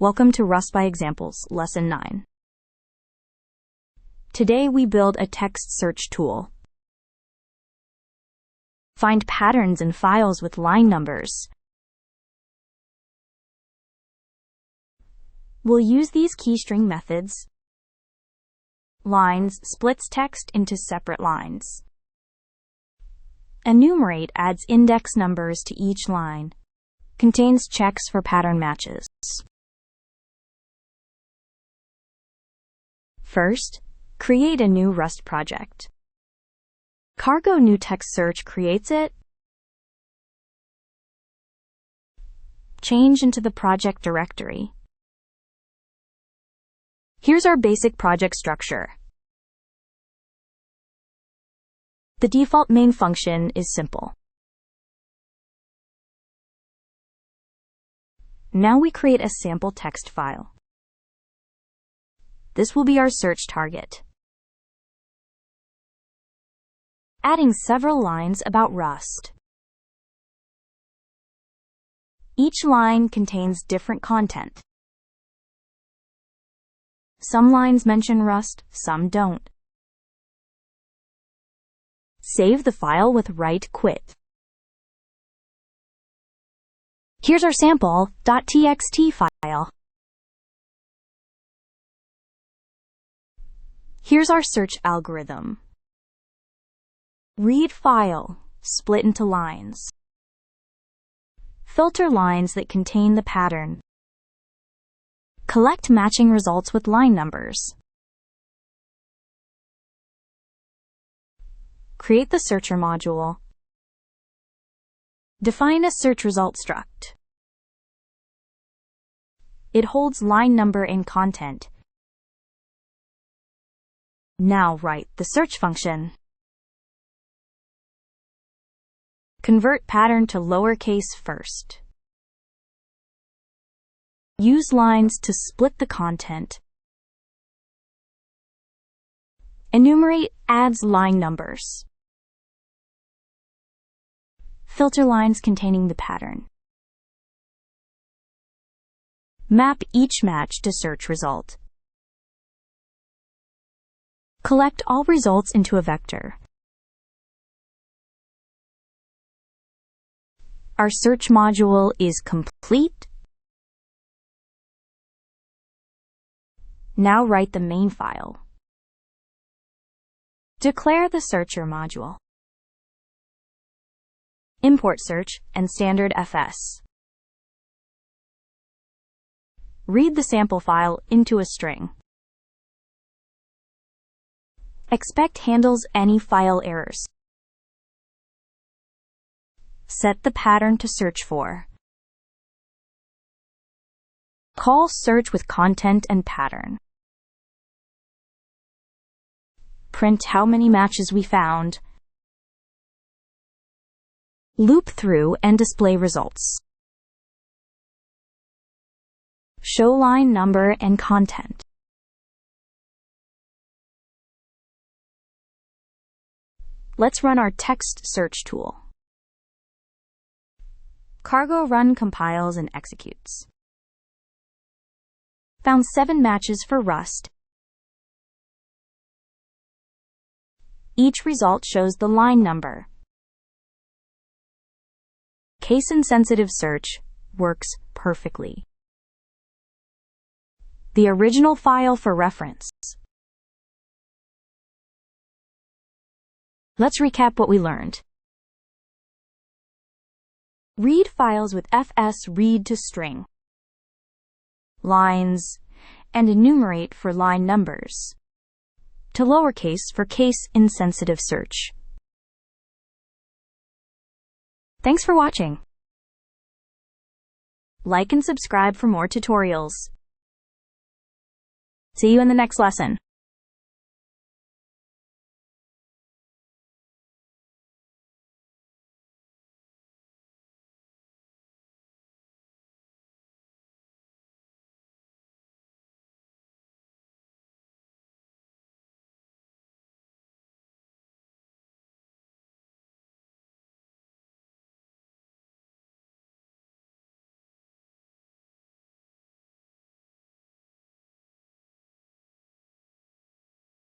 Welcome to Rust by Examples, Lesson 9. Today we build a text search tool. Find patterns in files with line numbers. We'll use these keystring methods. Lines splits text into separate lines. Enumerate adds index numbers to each line. Contains checks for pattern matches. First, create a new Rust project. Cargo New Text Search creates it. Change into the project directory. Here's our basic project structure. The default main function is simple. Now we create a sample text file. This will be our search target. Adding several lines about Rust. Each line contains different content. Some lines mention Rust, some don't. Save the file with right-quit. Here's our sample.txt file. Here's our search algorithm. Read file, split into lines. Filter lines that contain the pattern. Collect matching results with line numbers. Create the searcher module. Define a search result struct. It holds line number and content. Now write the search function. Convert pattern to lowercase first. Use lines to split the content. Enumerate adds line numbers. Filter lines containing the pattern. Map each match to search result. Collect all results into a vector. Our search module is complete. Now write the main file. Declare the searcher module. Import search and standard FS. Read the sample file into a string. Expect handles any file errors. Set the pattern to search for. Call search with content and pattern. Print how many matches we found. Loop through and display results. Show line number and content. Let's run our text search tool. Cargo run compiles and executes. Found 7 matches for Rust. Each result shows the line number. Case-insensitive search works perfectly. The original file for reference. Let's recap what we learned. Read files with fs read to string, lines, and enumerate for line numbers, to lowercase for case-insensitive search. Thanks for watching. Like and subscribe for more tutorials. See you in the next lesson.